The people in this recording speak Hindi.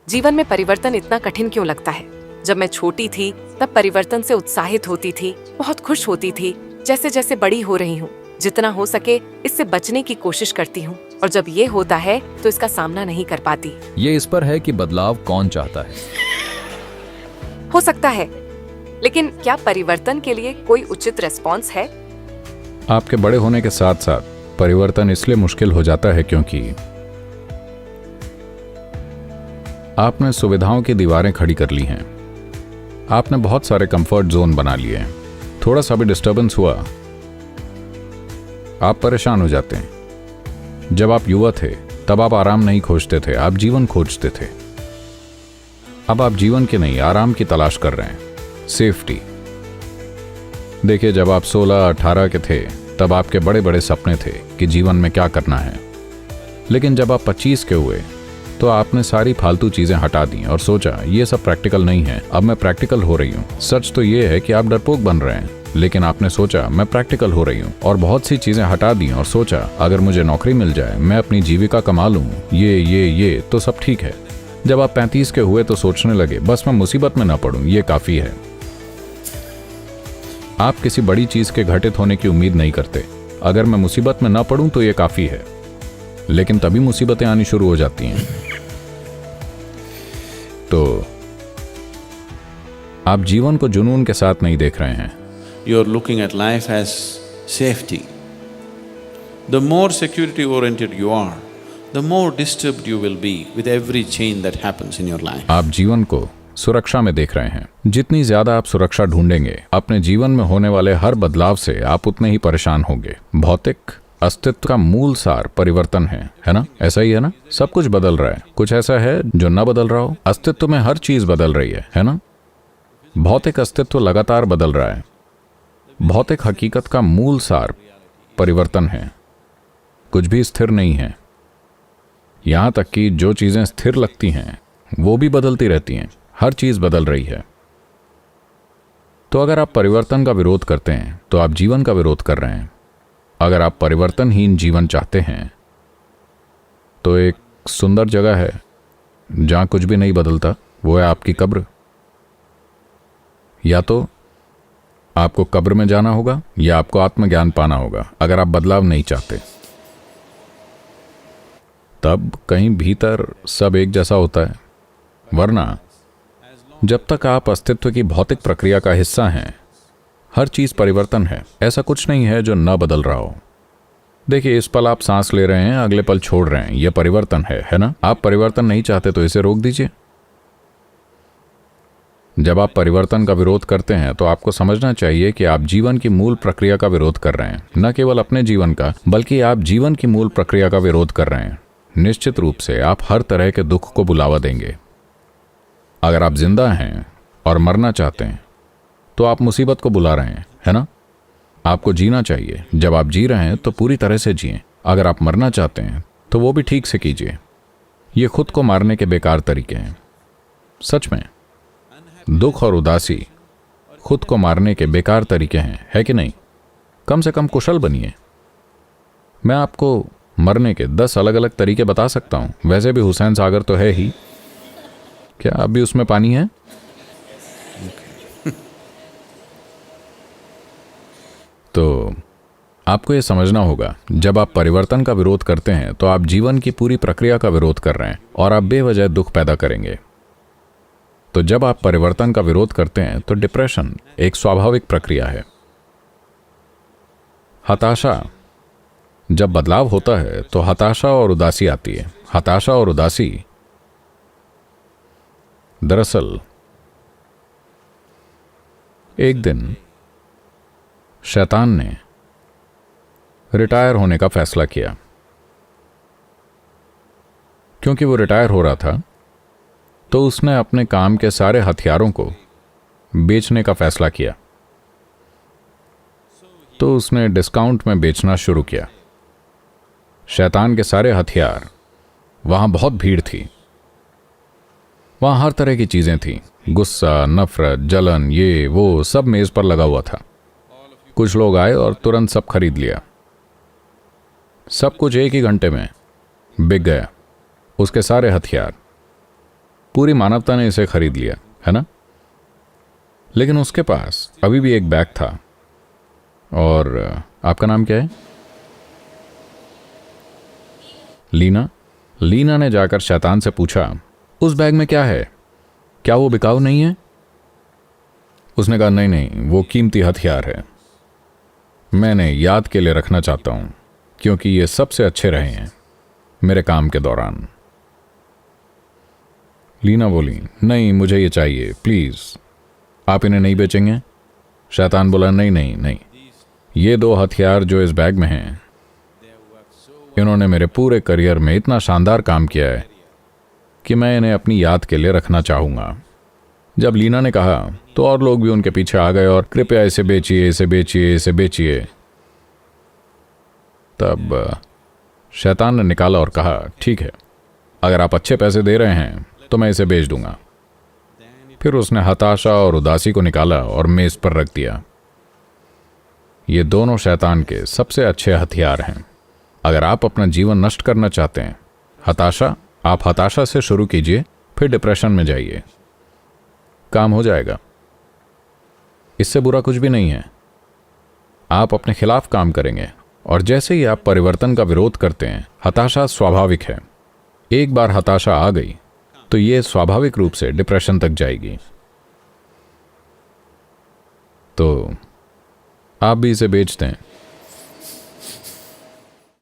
जीवन में परिवर्तन इतना कठिन क्यों लगता है? जब मैं छोटी थी तब परिवर्तन से उत्साहित होती थी, बहुत खुश होती थी। जैसे जैसे बड़ी हो रही हूँ, जितना हो सके इससे बचने की कोशिश करती हूँ, और जब ये होता है तो इसका सामना नहीं कर पाती। ये इस पर है कि बदलाव कौन चाहता है। हो सकता है, लेकिन क्या परिवर्तन के लिए कोई उचित रेस्पॉन्स है? आपके बड़े होने के साथ साथ परिवर्तन इसलिए मुश्किल हो जाता है क्योंकि आपने सुविधाओं की दीवारें खड़ी कर ली हैं। आपने बहुत सारे कंफर्ट जोन बना लिए हैं। थोड़ा सा भी डिस्टर्बेंस हुआ आप परेशान हो जाते हैं। जब आप युवा थे तब आप आराम नहीं खोजते थे, आप जीवन खोजते थे। अब आप जीवन की नहीं, आराम की तलाश कर रहे हैं, सेफ्टी। देखिए, जब आप 16-18 के थे तब आपके बड़े बड़े सपने थे कि जीवन में क्या करना है। लेकिन जब आप 25 के हुए तो आपने सारी फालतू चीजें हटा दी और सोचा ये सब प्रैक्टिकल नहीं है, अब मैं प्रैक्टिकल हो रही हूँ। सच तो ये है कि आप डरपोक बन रहे हैं, लेकिन आपने सोचा मैं प्रैक्टिकल हो रही हूँ और बहुत सी चीजें हटा दी और सोचा अगर मुझे नौकरी मिल जाए, मैं अपनी जीविका कमा लूँ, ये तो सब ठीक है। जब आप 35 के हुए तो सोचने लगे बस मैं मुसीबत में ना पड़ूं, ये काफी है। आप किसी बड़ी चीज के घटित होने की उम्मीद नहीं करते। अगर मैं मुसीबत में ना पड़ूं तो ये काफी है, लेकिन तभी मुसीबतें आनी शुरू हो जाती हैं। तो आप जीवन को जुनून के साथ नहीं देख रहे हैं। You are looking at life as safety. The more security oriented you are, the more disturbed you will be with every change that happens in your life. आप जीवन को सुरक्षा में देख रहे हैं। जितनी ज्यादा आप सुरक्षा ढूंढेंगे अपने जीवन में होने वाले हर बदलाव से, आप उतने ही परेशान होंगे। भौतिक अस्तित्व का मूल सार परिवर्तन है ना? ऐसा ही है ना? सब कुछ बदल रहा है। कुछ ऐसा है जो ना बदल रहा हो? अस्तित्व में हर चीज बदल रही है ना? भौतिक अस्तित्व लगातार बदल रहा है। भौतिक हकीकत का मूल सार परिवर्तन है। कुछ भी स्थिर नहीं है। यहां तक कि जो चीजें स्थिर लगती हैं वो भी बदलती रहती हैं। हर चीज बदल रही है। तो अगर आप परिवर्तन का विरोध करते हैं तो आप जीवन का विरोध कर रहे हैं। अगर आप परिवर्तनहीन जीवन चाहते हैं तो एक सुंदर जगह है जहां कुछ भी नहीं बदलता, वो है आपकी कब्र। या तो आपको कब्र में जाना होगा या आपको आत्मज्ञान पाना होगा। अगर आप बदलाव नहीं चाहते तब कहीं भीतर सब एक जैसा होता है। वरना जब तक आप अस्तित्व की भौतिक प्रक्रिया का हिस्सा हैं, हर चीज परिवर्तन है। ऐसा कुछ नहीं है जो न बदल रहा हो। देखिए, इस पल आप सांस ले रहे हैं, अगले पल छोड़ रहे हैं, यह परिवर्तन है ना? आप परिवर्तन नहीं चाहते तो इसे रोक दीजिए। जब आप परिवर्तन का विरोध करते हैं तो आपको समझना चाहिए कि आप जीवन की मूल प्रक्रिया का विरोध कर रहे हैं। न केवल अपने जीवन का, बल्कि आप जीवन की मूल प्रक्रिया का विरोध कर रहे हैं। निश्चित रूप से आप हर तरह के दुख को बुलावा देंगे। अगर आप जिंदा हैं और मरना चाहते हैं तो आप मुसीबत को बुला रहे हैं, है ना? आपको जीना चाहिए। जब आप जी रहे हैं तो पूरी तरह से जिएं। अगर आप मरना चाहते हैं तो वो भी ठीक से कीजिए। ये खुद को मारने के बेकार तरीके हैं। सच में दुख और उदासी खुद को मारने के बेकार तरीके हैं, है कि नहीं? कम से कम कुशल बनिए। मैं आपको मरने के 10 अलग अलग तरीके बता सकता हूं। वैसे भी हुसैन सागर तो है ही। क्या अभी उसमें पानी है? तो आपको यह समझना होगा, जब आप परिवर्तन का विरोध करते हैं तो आप जीवन की पूरी प्रक्रिया का विरोध कर रहे हैं और आप बेवजह दुख पैदा करेंगे। तो जब आप परिवर्तन का विरोध करते हैं तो डिप्रेशन एक स्वाभाविक प्रक्रिया है। हताशा, जब बदलाव होता है तो हताशा और उदासी आती है। हताशा और उदासी दरअसल एक दिन शैतान ने रिटायर होने का फैसला किया। क्योंकि वो रिटायर हो रहा था तो उसने अपने काम के सारे हथियारों को बेचने का फैसला किया। तो उसने डिस्काउंट में बेचना शुरू किया। शैतान के सारे हथियार, वहां बहुत भीड़ थी। वहां हर तरह की चीजें थी। गुस्सा, नफरत, जलन, ये वो सब मेज पर लगा हुआ था। कुछ लोग आए और तुरंत सब खरीद लिया। सब कुछ एक ही घंटे में बिक गया। उसके सारे हथियार। पूरी मानवता ने इसे खरीद लिया, है ना? लेकिन उसके पास अभी भी एक बैग था। और आपका नाम क्या है? लीना। लीना ने जाकर शैतान से पूछा, उस बैग में क्या है? क्या वो बिकाऊ नहीं है? उसने कहा, नहीं नहीं, वो कीमती हथियार है। मैंने याद के लिए रखना चाहता हूं, क्योंकि ये सबसे अच्छे रहे हैं मेरे काम के दौरान। लीना बोली, नहीं, मुझे ये चाहिए, प्लीज। आप इन्हें नहीं बेचेंगे? शैतान बोला, नहीं नहीं नहीं, ये 2 हथियार जो इस बैग में हैं, इन्होंने मेरे पूरे करियर में इतना शानदार काम किया है कि मैं इन्हें अपनी याद के लिए रखना चाहूंगा। जब लीना ने कहा तो और लोग भी उनके पीछे आ गए और कृपया इसे बेचिए, इसे बेचिए, इसे बेचिए। तब शैतान ने निकाला और कहा, ठीक है, अगर आप अच्छे पैसे दे रहे हैं तो मैं इसे बेच दूंगा। फिर उसने हताशा और उदासी को निकाला और मेज पर रख दिया। ये दोनों शैतान के सबसे अच्छे हथियार हैं। अगर आप अपना जीवन नष्ट करना चाहते हैं, आप हताशा से शुरू कीजिए, फिर डिप्रेशन में जाइए, काम हो जाएगा। इससे बुरा कुछ भी नहीं है। आप अपने खिलाफ काम करेंगे और जैसे ही आप परिवर्तन का विरोध करते हैं, हताशा स्वाभाविक है। एक बार हताशा आ गई तो ये स्वाभाविक रूप से डिप्रेशन तक जाएगी। तो आप भी इसे बेच दें।